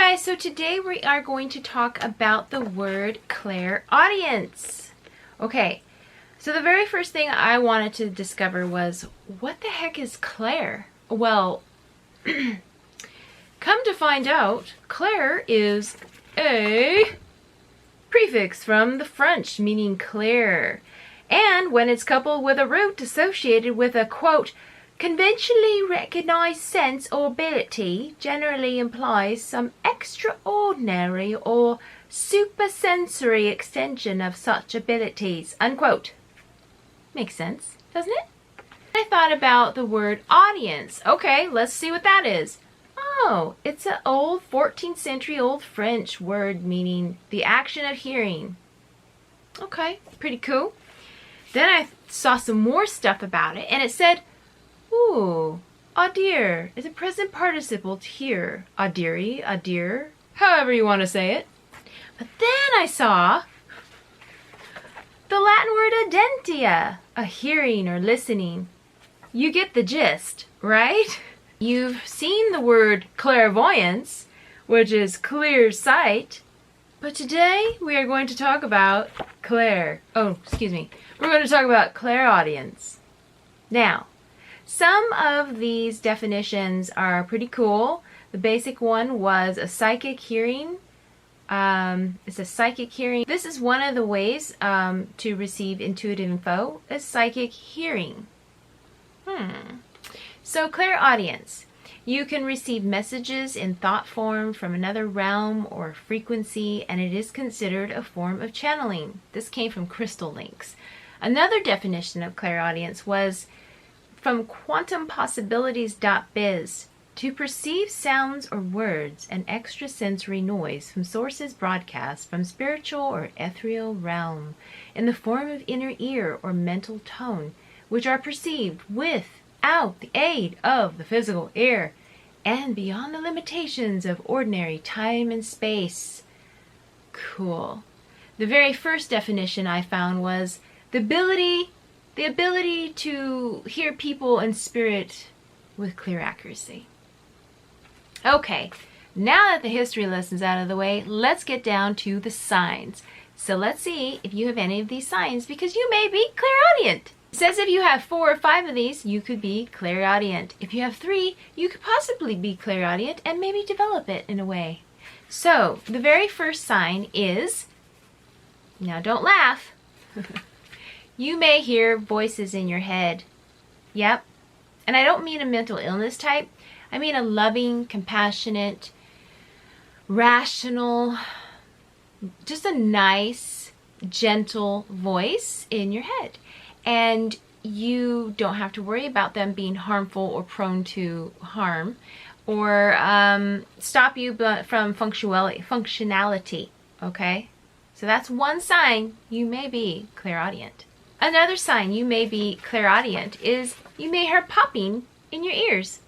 guys, so today we are going to talk about the word clairaudience. Okay, so the very first thing I wanted to discover was, what the heck is clair? Well, come to find out, clair is a prefix from the French meaning clear. And when it's coupled with a root associated with a, quote, conventionally recognized sense or ability, generally implies some extraordinary or supersensory extension of such abilities, unquote. Makes sense, doesn't it? I thought about the word audience. Okay, let's see what that is. Oh, it's an old 14th century old French word meaning the action of hearing. Okay, pretty cool. Then I saw some more stuff about it, and it said, ooh, audir is a present participle to hear. Audiri, audir, however you want to say it. But then I saw the Latin word audentia, a hearing or listening. You get the gist, right? You've seen the word clairvoyance, which is clear sight. But today we are going to talk about we're going to talk about clairaudience. Now, some of these definitions are pretty cool. The basic one was a psychic hearing. It's a psychic hearing. This is one of the ways to receive intuitive info, is psychic hearing. So clairaudience. You can receive messages in thought form from another realm or frequency, and it is considered a form of channeling. This came from Crystal Links. Another definition of clairaudience was from quantumpossibilities.biz, to perceive sounds or words and extrasensory noise from sources broadcast from spiritual or ethereal realm in the form of inner ear or mental tone, which are perceived without the aid of the physical ear and beyond the limitations of ordinary time and space. Cool. The very first definition I found was the ability to hear people in spirit with clear accuracy. Okay, now that the history lesson's out of the way, let's get down to the signs. So let's see if you have any of these signs, because you may be clairaudient. It says if you have 4 or 5 of these, you could be clairaudient. If you have 3, you could possibly be clairaudient and maybe develop it in a way. So the very first sign is, now don't laugh, you may hear voices in your head. Yep. And I don't mean a mental illness type. I mean a loving, compassionate, rational, just a nice, gentle voice in your head. And you don't have to worry about them being harmful or prone to harm or stop you from functionality. Okay? So that's one sign you may be clairaudient. Another sign you may be clairaudient is you may hear popping in your ears.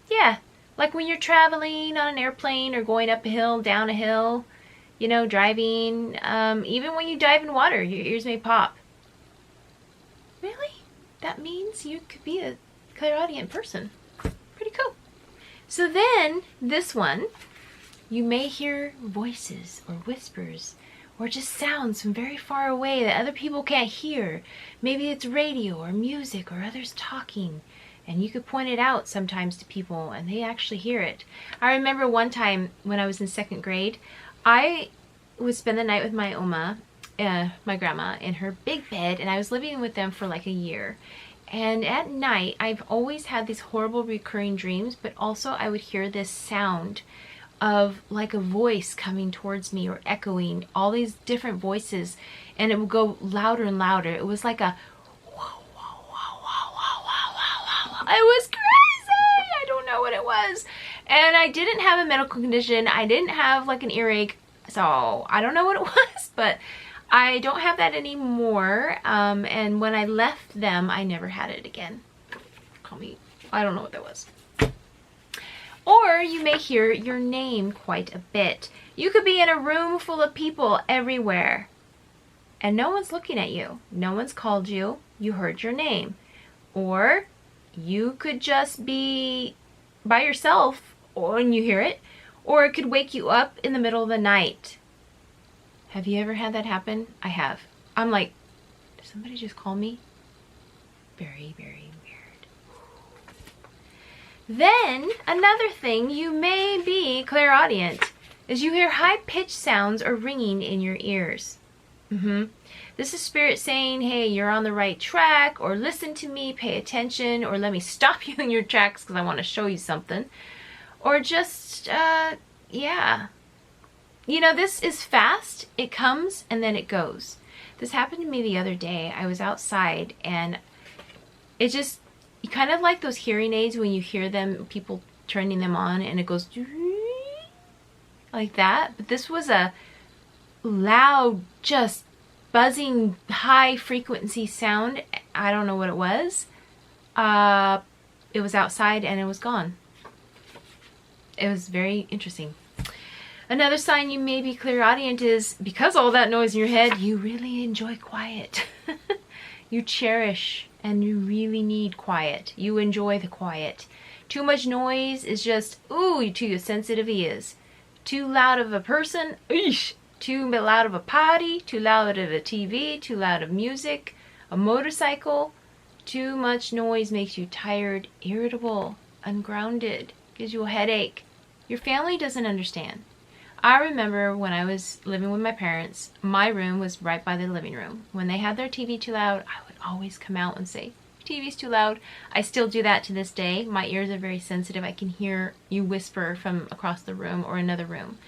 Yeah, like when you're traveling on an airplane or going up a hill, down a hill, you know, driving, even when you dive in water, your ears may pop. Really? That means you could be a clairaudient person. Pretty cool. So then, this one, you may hear voices or whispers or just sounds from very far away that other people can't hear. Maybe it's radio or music or others talking. And you could point it out sometimes to people and they actually hear it. I remember one time when I was in 2nd grade, I would spend the night with my Oma, my grandma, in her big bed, and I was living with them for like a year. And at night, I've always had these horrible recurring dreams, but also I would hear this sound of like a voice coming towards me or echoing, all these different voices, and it would go louder and louder. It was like a it was crazy. I don't know what it was. And I didn't have a medical condition. I didn't have like an earache. So I don't know what it was, but I don't have that anymore. And when I left them, I never had it again. Call me, I don't know what that was. Or you may hear your name quite a bit. You could be in a room full of people everywhere and no one's looking at you. No one's called you. You heard your name. Or you could just be by yourself when you hear it, Or it could wake you up in the middle of the night. Have you ever had that happen? I have. I'm like, did somebody just call me? Very, very weird. Then, another thing you may be clairaudient is you hear high-pitched sounds or ringing in your ears. This is spirit saying, hey, you're on the right track, or listen to me, pay attention, or let me stop you in your tracks because I want to show you something. Or just, yeah. You know, this is fast. It comes and then it goes. This happened to me the other day. I was outside and it just, you kind of like those hearing aids when you hear them, people turning them on and it goes like that. But this was a loud, just buzzing, high frequency sound. I don't know what it was. It was outside and it was gone. It was very interesting. Another sign you may be clairaudient is because all that noise in your head, you really enjoy quiet. You cherish and you really need quiet. You enjoy the quiet. Too much noise is just, ooh, to your sensitive ears. Too loud of a person, eesh. Too loud of a party, too loud of a TV, too loud of music, a motorcycle. Too much noise makes you tired, irritable, ungrounded, gives you a headache. Your family doesn't understand. I remember when I was living with my parents, my room was right by the living room. When they had their TV too loud, I would always come out and say, TV's too loud. I still do that to this day. My ears are very sensitive. I can hear you whisper from across the room or another room.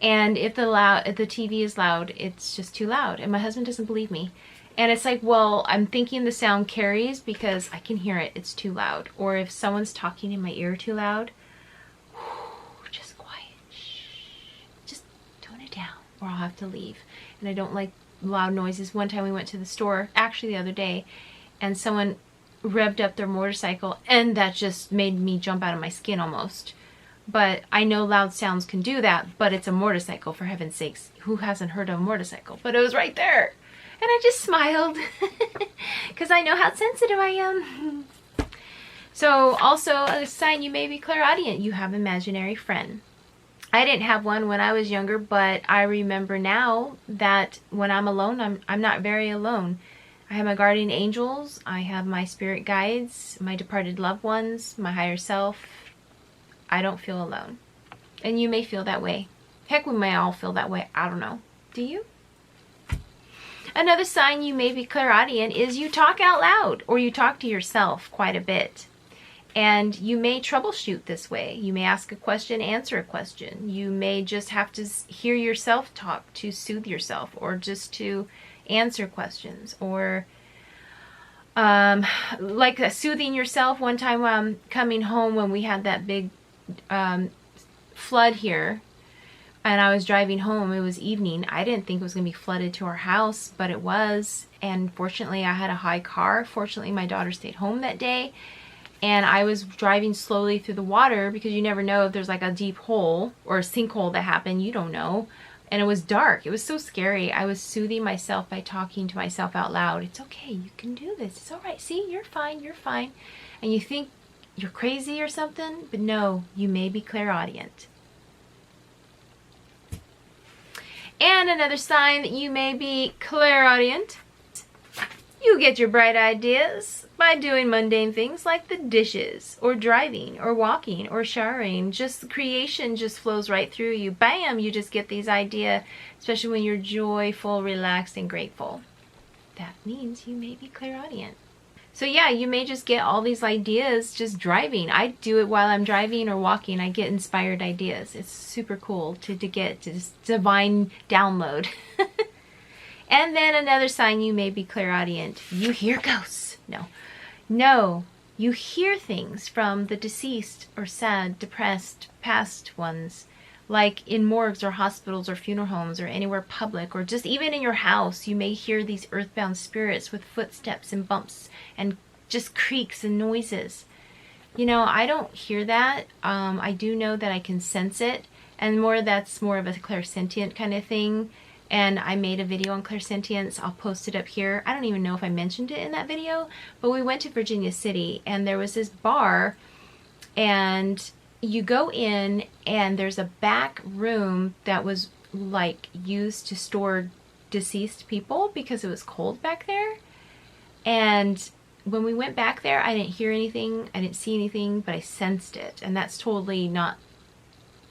And if the TV is loud, it's just too loud. And my husband doesn't believe me. And it's like, well, I'm thinking the sound carries because I can hear it. It's too loud. Or if someone's talking in my ear too loud, just quiet. Shh. Just tone it down or I'll have to leave. And I don't like loud noises. One time we went to the store, actually the other day, and someone revved up their motorcycle and that just made me jump out of my skin almost. But I know loud sounds can do that, but it's a motorcycle, for heaven's sakes. Who hasn't heard of a motorcycle? But it was right there. And I just smiled because I know how sensitive I am. So also a sign you may be clairaudient, you have an imaginary friend. I didn't have one when I was younger, but I remember now that when I'm alone, I'm not very alone. I have my guardian angels, I have my spirit guides, my departed loved ones, my higher self. I don't feel alone. And you may feel that way. Heck, we may all feel that way. I don't know. Do you? Another sign you may be clairaudient is you talk out loud or you talk to yourself quite a bit. And you may troubleshoot this way. You may ask a question, answer a question. You may just have to hear yourself talk to soothe yourself or just to answer questions or like soothing yourself. One time coming home when we had that big flood here and I was driving home, it was evening. I didn't think it was going to be flooded to our house, but it was. And fortunately I had a high car. Fortunately my daughter stayed home that day and I was driving slowly through the water because you never know if there's like a deep hole or a sinkhole that happened. You don't know. And it was dark. It was so scary. I was soothing myself by talking to myself out loud. It's okay. You can do this. It's all right. See, you're fine. You're fine. And you think you're crazy or something, but no, you may be clairaudient. And another sign that you may be clairaudient, you get your bright ideas by doing mundane things like the dishes or driving or walking or showering. Just creation just flows right through you. Bam, you just get these ideas, especially when you're joyful, relaxed, and grateful. That means you may be clairaudient. So yeah, you may just get all these ideas just driving. I do it while I'm driving or walking. I get inspired ideas. It's super cool to get to this divine download. And then another sign you may be clairaudient. You hear ghosts. No, you hear things from the deceased or sad, depressed, past ones. Like in morgues or hospitals or funeral homes or anywhere public or just even in your house, you may hear these earthbound spirits with footsteps and bumps and just creaks and noises. You know, I don't hear that. I do know that I can sense it, and that's more of a clairsentient kind of thing. And I made a video on clairsentience. I'll post it up here. I don't even know if I mentioned it in that video, but we went to Virginia City and there was this bar and you go in and there's a back room that was like used to store deceased people because it was cold back there. And when we went back there, I didn't hear anything, I didn't see anything, but I sensed it. And that's totally not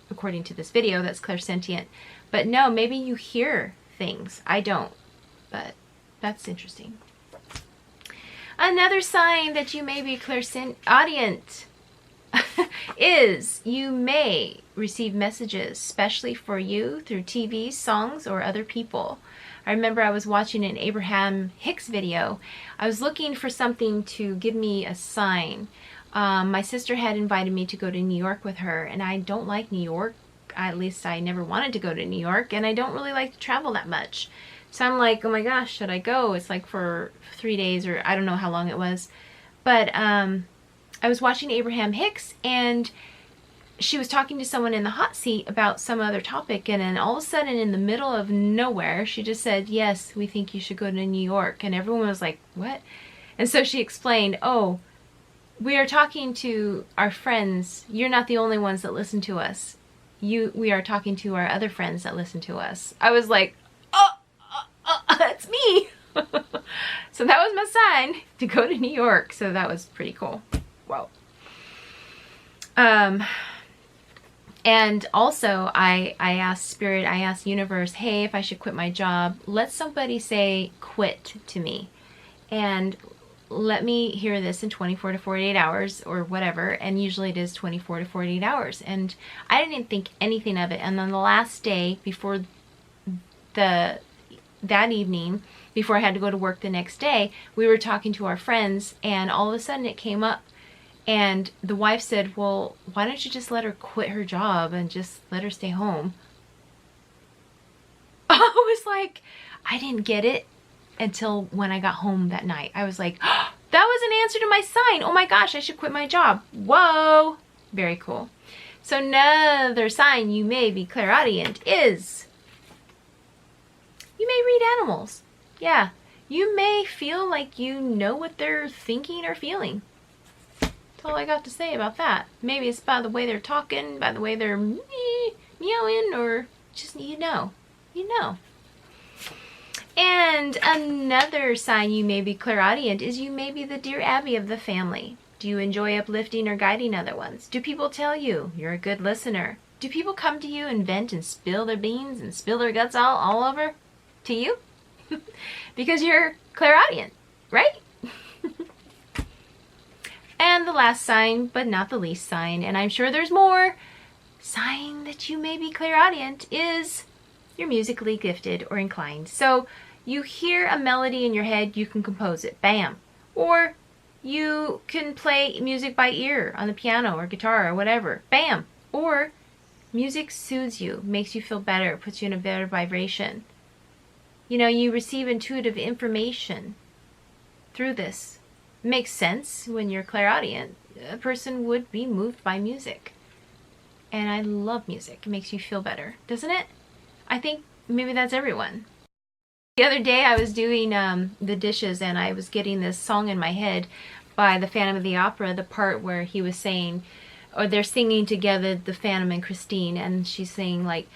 according to this video, that's clairsentient. But no, maybe you hear things. I don't, but that's interesting. Another sign that you may be clairaudient is you may receive messages, especially for you, through TV, songs, or other people. I remember I was watching an Abraham Hicks video. I was looking for something to give me a sign. My sister had invited me to go to New York with her, and I don't like New York. At least I never wanted to go to New York, and I don't really like to travel that much. So I'm like, oh my gosh, should I go? It's like for 3 days, or I don't know how long it was. But I was watching Abraham Hicks, and she was talking to someone in the hot seat about some other topic, and then all of a sudden, in the middle of nowhere, she just said, yes, we think you should go to New York. And everyone was like, what? And so she explained, oh, we are talking to our friends. You're not the only ones that listen to us. We are talking to our other friends that listen to us. I was like, that's me. So that was my sign to go to New York. So that was pretty cool. Wow. And also I asked Spirit, I asked Universe, hey, if I should quit my job, let somebody say quit to me. And let me hear this in 24 to 48 hours or whatever. And usually it is 24 to 48 hours. And I didn't think anything of it. And then the last day before that evening, before I had to go to work the next day, we were talking to our friends, and all of a sudden it came up. And the wife said, well, why don't you just let her quit her job and just let her stay home? I was like, I didn't get it until when I got home that night. I was like, oh, that was an answer to my sign. Oh my gosh, I should quit my job. Whoa. Very cool. So another sign you may be clairaudient is you may read animals. Yeah. You may feel like you know what they're thinking or feeling. That's all I got to say about that. Maybe it's by the way they're talking, by the way they're meowing, or just you know. You know. And another sign you may be clairaudient is you may be the dear Abby of the family. Do you enjoy uplifting or guiding other ones? Do people tell you you're a good listener? Do people come to you and vent and spill their beans and spill their guts all over to you? Because you're clairaudient, right? And the last sign, but not the least sign, and I'm sure there's more, sign that you may be clairaudient is you're musically gifted or inclined. So you hear a melody in your head, you can compose it, bam. Or you can play music by ear on the piano or guitar or whatever, bam. Or music soothes you, makes you feel better, puts you in a better vibration. You know, you receive intuitive information through this. It makes sense when you're clairaudient. A person would be moved by music. And I love music. It makes you feel better, doesn't it? I think maybe that's everyone. The other day I was doing the dishes, and I was getting this song in my head by the Phantom of the Opera, the part where he was saying, or they're singing together, the Phantom and Christine, and she's saying like,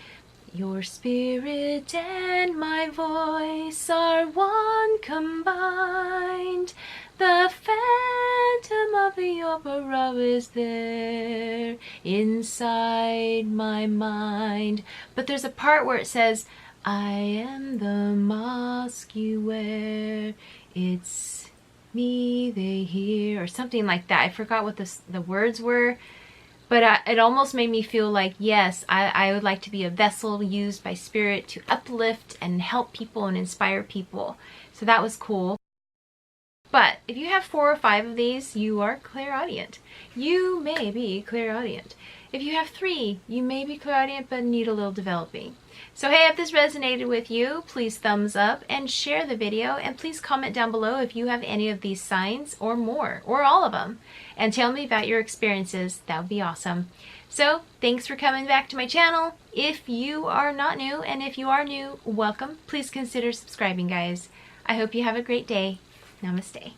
your spirit and my voice are one combined. The Phantom of the Opera is there inside my mind. But there's a part where it says, I am the mask you wear. It's me they hear, or something like that. I forgot what the words were. But it almost made me feel like, yes, I would like to be a vessel used by Spirit to uplift and help people and inspire people. So that was cool. But if you have 4 or 5 of these, you are clairaudient. You may be clairaudient. If you have 3, you may be clairaudient but need a little developing. So hey, if this resonated with you, please thumbs up and share the video, and please comment down below if you have any of these signs or more, or all of them, and tell me about your experiences. That would be awesome. So thanks for coming back to my channel. If you are not new, and if you are new, welcome. Please consider subscribing, guys. I hope you have a great day. Namaste.